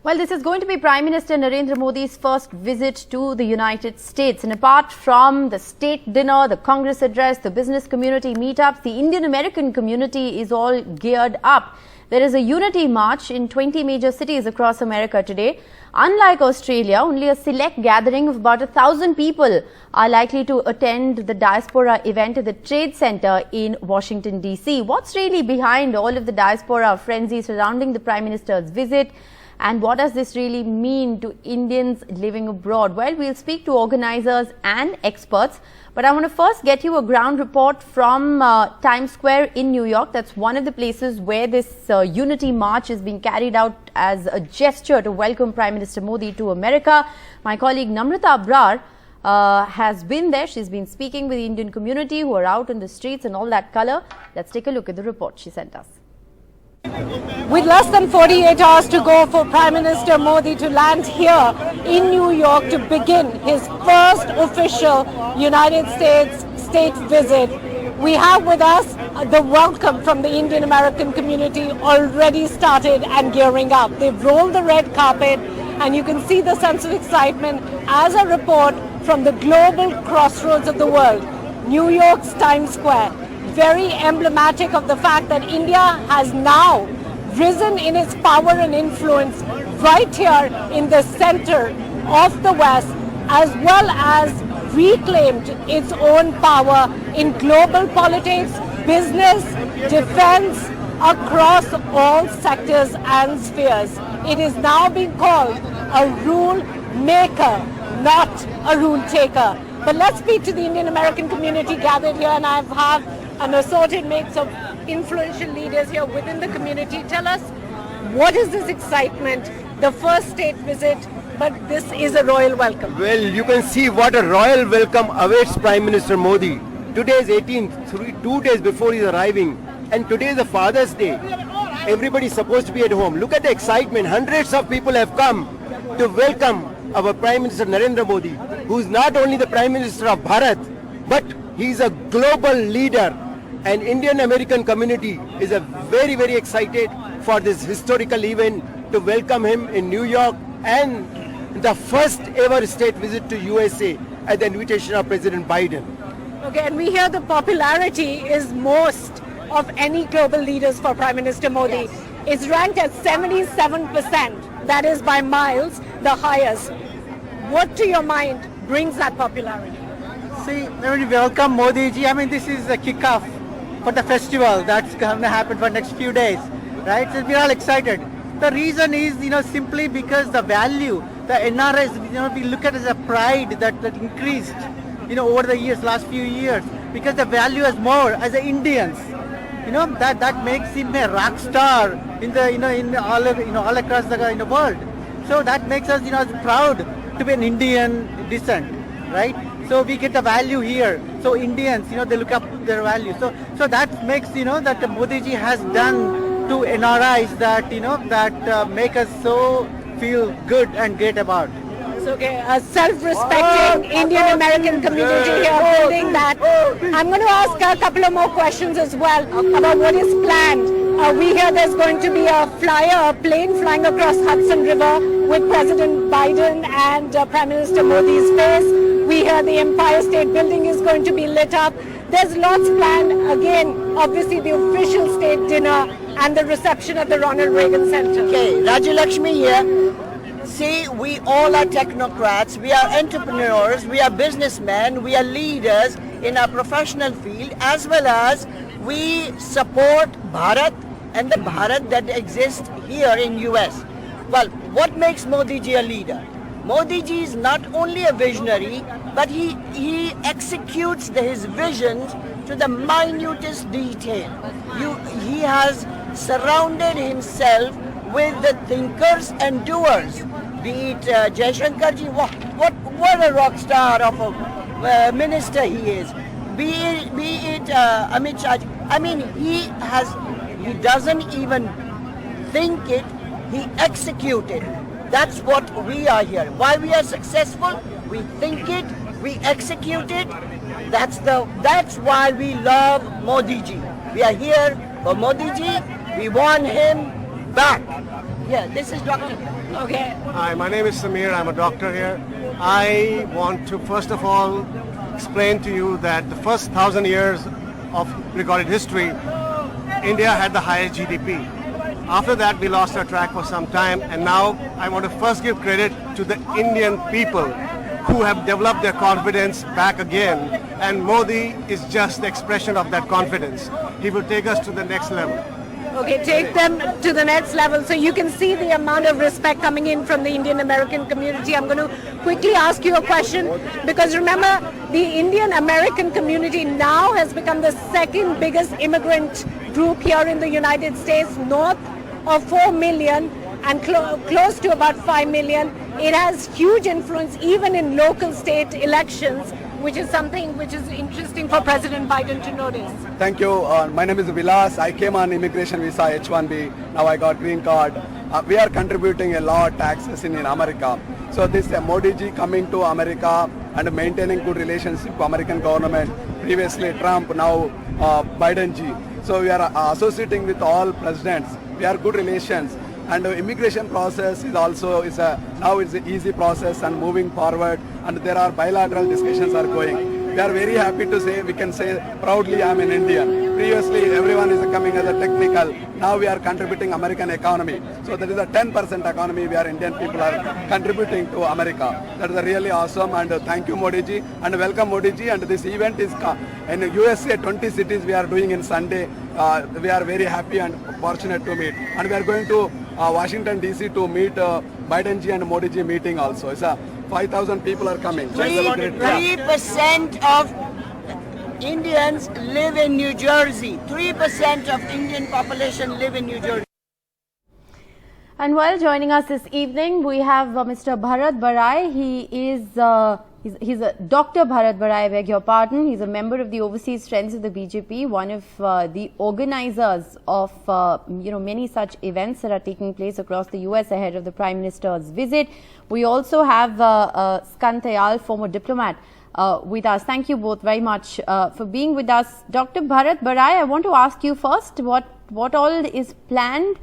Well, this is going to be Prime Minister Narendra Modi's first visit to the United States. And apart from the state dinner, the Congress address, the business community meetups, the Indian-American community is all geared up. There is a unity march in 20 major cities across America today. Unlike Australia, only a select gathering of about 1,000 people are likely to attend the Diaspora event at the Trade Center in Washington, D.C. What's really behind all of the Diaspora frenzy surrounding the Prime Minister's visit? And what does this really mean to Indians living abroad? Well, we'll speak to organizers and experts. But I want to first get you a ground report from Times Square in New York. That's one of the places where this unity march is being carried out as a gesture to welcome Prime Minister Modi to America. My colleague Namrata Abrar has been there. She's been speaking with the Indian community who are out in the streets and all that color. Let's take a look at the report she sent us. With less than 48 hours to go for Prime Minister Modi to land here in New York to begin his first official United States state visit, we have with us the welcome from the Indian American community already started and gearing up. They've rolled the red carpet and you can see the sense of excitement as a report from the global crossroads of the world, New York's Times Square. Very emblematic of the fact that India has now risen in its power and influence right here in the center of the West, as well as reclaimed its own power in global politics, business, defense, across all sectors and spheres. It is now being called a rule maker, not a rule taker. But let's speak to the Indian American community gathered here, and I have an assorted mix of influential leaders here within the community. Tell us, what is this excitement? The first state visit, but this is a royal welcome. Well, you can see what a royal welcome awaits Prime Minister Modi. Today is 18th, 2 days before he's arriving, and today is the Father's Day. Everybody's supposed to be at home. Look at the excitement. Hundreds of people have come to welcome our Prime Minister Narendra Modi, who's not only the Prime Minister of Bharat, but he's a global leader. And Indian American community is very, very excited for this historical event to welcome him in New York and the first ever state visit to USA at the invitation of President Biden. Okay, and we hear the popularity is most of any global leaders for Prime Minister Modi. Yes. It's ranked at 77%. That is by miles the highest. What to your mind brings that popularity? See, when we welcome Modi ji, I mean, this is a kickoff for the festival that's going to happen for next few days, right? So we're all excited. The reason is, simply because the value, the NRS, we look at it as a pride that increased, over the years, last few years, because the value is more as a Indians. That makes him a rock star in all across the world. So that makes us, proud to be an Indian descent, right? So we get the value here. So Indians, they look up their value. So that makes, that Modi ji has done to NRIs that, that make us so feel good and great about. So, okay, a self-respecting Indian American community here building that. I'm going to ask a couple of more questions as well about what is planned. We hear there's going to be a plane flying across Hudson River with President Biden and Prime Minister Modi's face. We hear the Empire State Building is going to be lit up. There's lots planned. Again, obviously the official state dinner and the reception at the Ronald Reagan Center. Okay, Rajalakshmi here. See, we all are technocrats, we are entrepreneurs, we are businessmen, we are leaders in our professional field, as well as we support Bharat and the Bharat that exists here in US. Well, what makes Modi ji a leader? Modi ji is not only a visionary, but he executes his visions to the minutest detail. He has surrounded himself with the thinkers and doers. Be it Jaishankar ji, what a rock star of a minister he is. Be it Amit Shah ji. I mean, he doesn't even think it, he executes it. That's what we are here. Why we are successful? We think it, we execute it. That's why we love Modi ji. We are here for Modi ji. We want him back. Yeah, this is Dr. Okay. Hi, my name is Samir. I'm a doctor here. I want to first of all explain to you that the first 1,000 years of recorded history, India had the highest GDP. After that, we lost our track for some time, and now I want to first give credit to the Indian people who have developed their confidence back again, and Modi is just the expression of that confidence. He will take us to the next level. Okay, take them to the next level. So you can see the amount of respect coming in from the Indian American community. I'm going to quickly ask you a question, because remember, the Indian American community now has become the second biggest immigrant group here in the United States, north of 4 million and close to about 5 million. It has huge influence even in local state elections, which is something which is interesting for President Biden to notice. Thank you. My name is Vilas. I came on immigration visa H-1B. Now I got green card. We are contributing a lot of taxes in America. So this Modi ji coming to America and maintaining good relationship with American government. Previously Trump, now Biden ji. So we are associating with all presidents. We are good relations. And the immigration process is also now it's an easy process and moving forward, and there are bilateral discussions are going. We are very happy to say, we can say proudly, I'm an Indian. Previously everyone is coming as a technical. Now we are contributing American economy. So that is a 10% economy we are Indian people are contributing to America. That is really awesome, and thank you Modi ji, and welcome Modi ji. And this event is in USA 20 cities we are doing in Sunday. We are very happy and fortunate to meet. And we are going to Washington DC to meet Biden ji and Modi ji meeting also. It's 5,000 people are coming. 3% of Indians live in New Jersey. 3% of Indian population live in New Jersey. And while joining us this evening, we have Mr. Bharat Barai. He is he's a Dr. Bharat Barai, I beg your pardon. He's a member of the Overseas Friends of the BJP, one of the organizers of many such events that are taking place across the US ahead of the Prime Minister's visit. We also have Skantayal, former diplomat, with us. Thank you both very much for being with us. Dr. Bharat Barai, I want to ask you first what all is planned.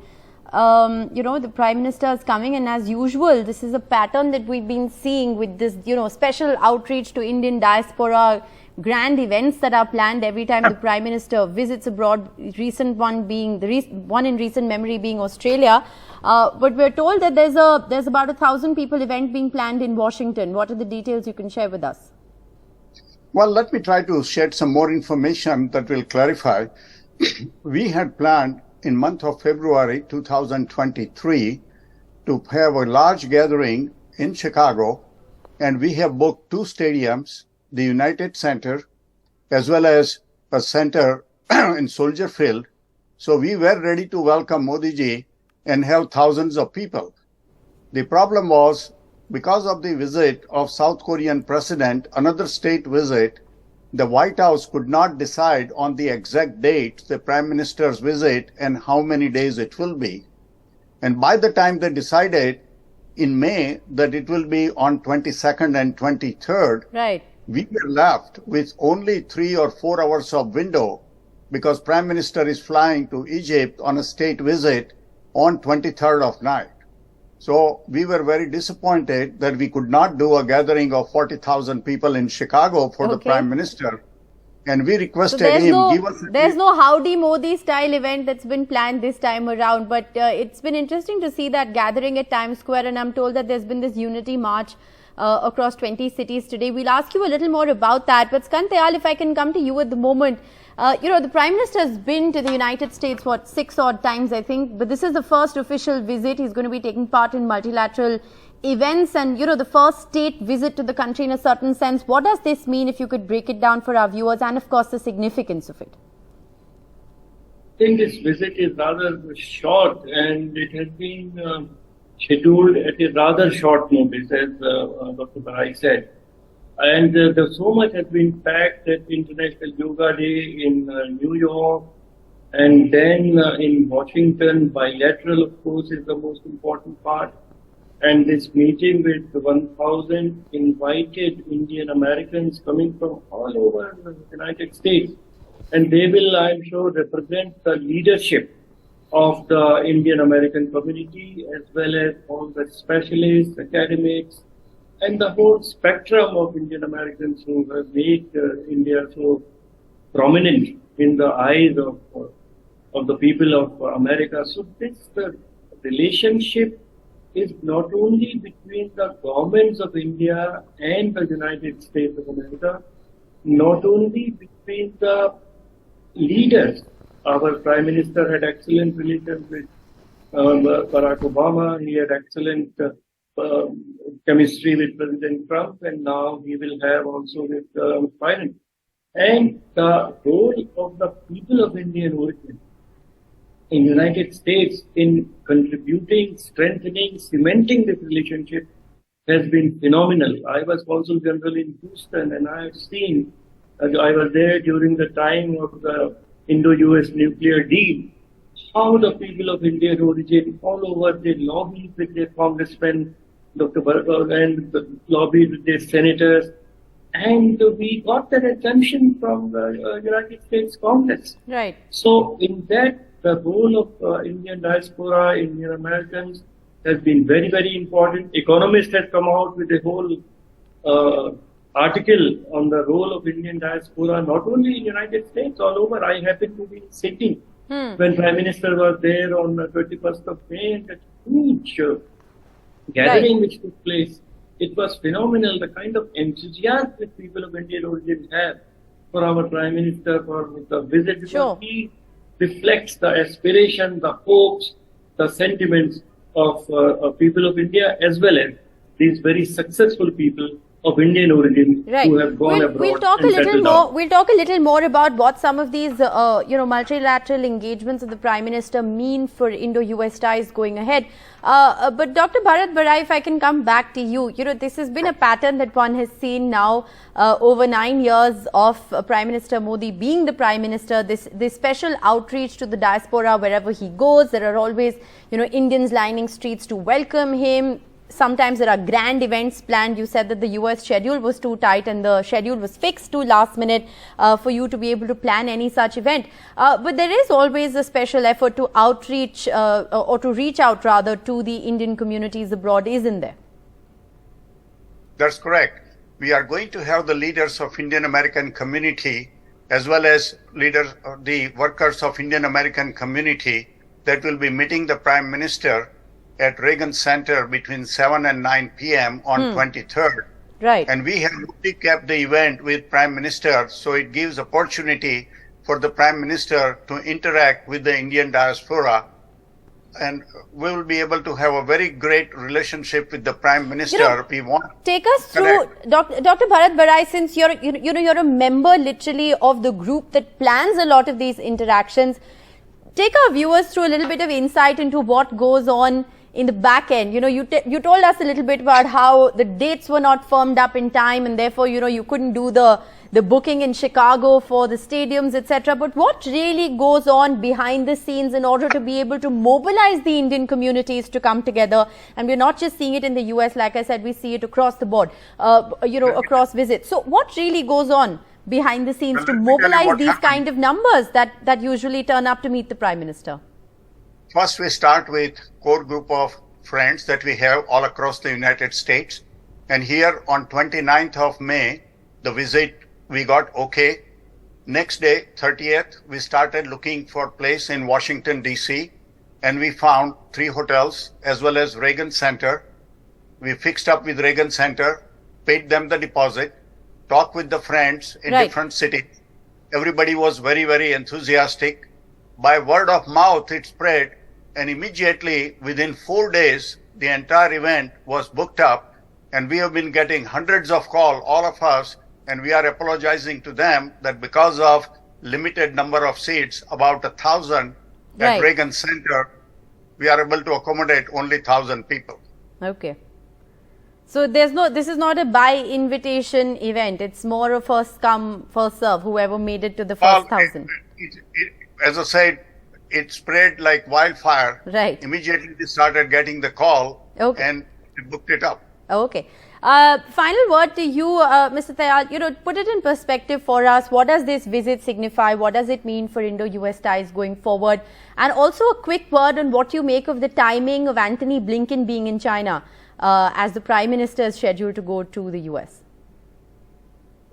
The Prime Minister is coming, and as usual, this is a pattern that we've been seeing with this, special outreach to Indian diaspora, grand events that are planned every time the Prime Minister visits abroad. Recent one being one in recent memory being Australia. But we're told that there's about 1,000 people event being planned in Washington. What are the details you can share with us? Well, let me try to shed some more information that will clarify. We had planned in month of February 2023 to have a large gathering in Chicago, and we have booked 2 stadiums, the United Center as well as a center in Soldier Field. So we were ready to welcome Modi ji and have thousands of people. The problem was, because of the visit of South Korean president, another state visit, the White House could not decide on the exact date, the Prime Minister's visit, and how many days it will be. And by the time they decided in May that it will be on 22nd and 23rd, right, we were left with only 3 or 4 hours of window, because Prime Minister is flying to Egypt on a state visit on 23rd of night. So we were very disappointed that we could not do a gathering of 40,000 people in Chicago for the Prime Minister. And we requested there's no Howdy Modi style event that's been planned this time around. But it's been interesting to see that gathering at Times Square. And I'm told that there's been this unity march across 20 cities today. We'll ask you a little more about that. But Skantayal, if I can come to you at the moment. The Prime Minister has been to the United States, 6 odd times, I think. But this is the first official visit. He's going to be taking part in multilateral events and, the first state visit to the country in a certain sense. What does this mean, if you could break it down for our viewers, and, of course, the significance of it? I think this visit is rather short, and it has been scheduled at a rather short notice, as Dr. Barai said. And so much has been packed at International Yoga Day in New York, and then in Washington. Bilateral, of course, is the most important part. And this meeting with 1,000 invited Indian Americans coming from all over the United States. And they will, I'm sure, represent the leadership of the Indian American community, as well as all the specialists, academics, and the whole spectrum of Indian Americans who have made India so prominent in the eyes of the people of America. So this relationship is not only between the governments of India and the United States of America, not only between the leaders. Our Prime Minister had excellent relations with Barack Obama. He had excellent chemistry with President Trump, and now he will have also with Biden. And the role of the people of Indian origin in the United States in contributing, strengthening, cementing this relationship has been phenomenal. I was Consul General in Houston, and I have seen, I was there during the time of the Indo-US nuclear deal, how the people of Indian origin all over, they lobbied with their congressmen, Dr. Bharat, and lobbied with their senators, and we got that exemption from the United States Congress. Right. So in that, the role of Indian diaspora, Indian Americans, has been very, very important. Economist has come out with a whole article on the role of Indian diaspora, not only in the United States, all over. I happened to be in Sydney when Prime Minister was there on the 21st of May, and that huge gathering which took place. It was phenomenal, the kind of enthusiasm that people of Indian origin have for our Prime Minister, for the visit, because he reflects the aspiration, the hopes, the sentiments of people of India, as well as these very successful people of Indian origin who have gone abroad. We'll talk a little more. We'll talk a little more about what some of these, multilateral engagements of the Prime Minister mean for Indo-US ties going ahead. But Dr. Bharat Barai, if I can come back to you, this has been a pattern that one has seen now over 9 years of Prime Minister Modi being the Prime Minister. This special outreach to the diaspora wherever he goes. There are always, Indians lining streets to welcome him. Sometimes there are grand events planned. You said that the US schedule was too tight and the schedule was fixed to last minute for you to be able to plan any such event. But there is always a special effort to outreach or to reach out rather to the Indian communities abroad, isn't there? That's correct. We are going to have the leaders of Indian American community as well as leaders, the workers of Indian American community that will be meeting the Prime Minister at Reagan Center between 7 and 9 p.m. on 23rd. Right. And we have already kept the event with Prime Minister, so it gives opportunity for the Prime Minister to interact with the Indian diaspora. And we will be able to have a very great relationship with the Prime Minister. We want take us through, Dr. Bharat Barai, since you're a member literally of the group that plans a lot of these interactions. Take our viewers through a little bit of insight into what goes on in the back end. You told us a little bit about how the dates were not firmed up in time, and therefore, you couldn't do the booking in Chicago for the stadiums, etc. But what really goes on behind the scenes in order to be able to mobilize the Indian communities to come together? And we're not just seeing it in the US, like I said, we see it across the board, across visits. So what really goes on behind the scenes to mobilize these kind of numbers that usually turn up to meet the Prime Minister? First, we start with core group of friends that we have all across the United States. And here on 29th of May, the visit, we got okay. Next day, 30th, we started looking for place in Washington, D.C. And we found 3 hotels as well as Reagan Center. We fixed up with Reagan Center, paid them the deposit, talked with the friends in different cities. Everybody was very, very enthusiastic. By word of mouth, it spread. And immediately, within 4 days, the entire event was booked up, and we have been getting hundreds of calls, all of us, and we are apologizing to them that because of limited number of seats, about 1,000 at Reagan Center, we are able to accommodate only 1,000 people. Okay. So this is not a by invitation event. It's more a first come, first serve, whoever made it to the first 1,000. As I said, it spread like wildfire. Right. Immediately we started getting the call and we booked it up. Okay. Final word to you, Mr. Tayal. Put it in perspective for us. What does this visit signify? What does it mean for Indo-US ties going forward? And also a quick word on what you make of the timing of Antony Blinken being in China as the Prime Minister is scheduled to go to the US.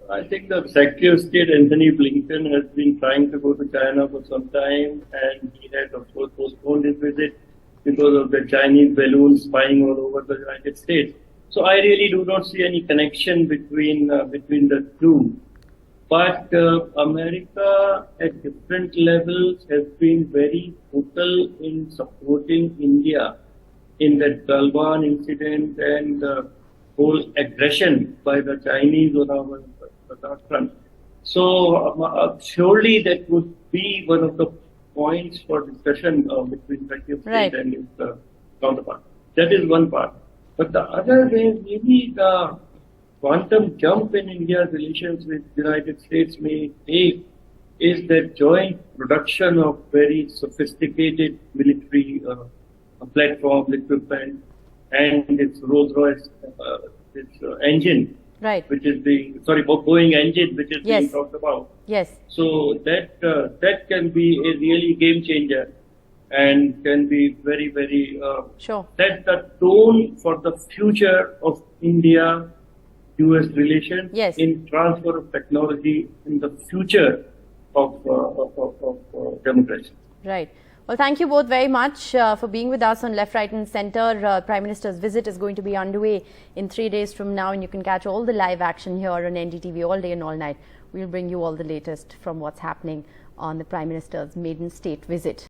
I think the Secretary of State, Antony Blinken, has been trying to go to China for some time, and he had, of course, postponed his visit because of the Chinese balloons spying all over the United States. So I really do not see any connection between the two. But America at different levels has been very vocal in supporting India in that Galwan incident and whole aggression by the Chinese on our front. So surely that would be one of the points for discussion between Secretary of State and his counterpart. That is one part. But the other way, maybe the quantum jump in India's relations with the United States may take is the joint production of very sophisticated military platforms, equipment, and its Rolls-Royce engine. Right. Which is Boeing engine, which is being talked about. Yes. So that can be a really game changer and can be very, very set the tone for the future of India-US relations in transfer of technology in the future of democracy. Right. Well, thank you both very much for being with us on Left, Right and Centre. Prime Minister's visit is going to be underway in 3 days from now, and you can catch all the live action here on NDTV all day and all night. We'll bring you all the latest from what's happening on the Prime Minister's maiden state visit.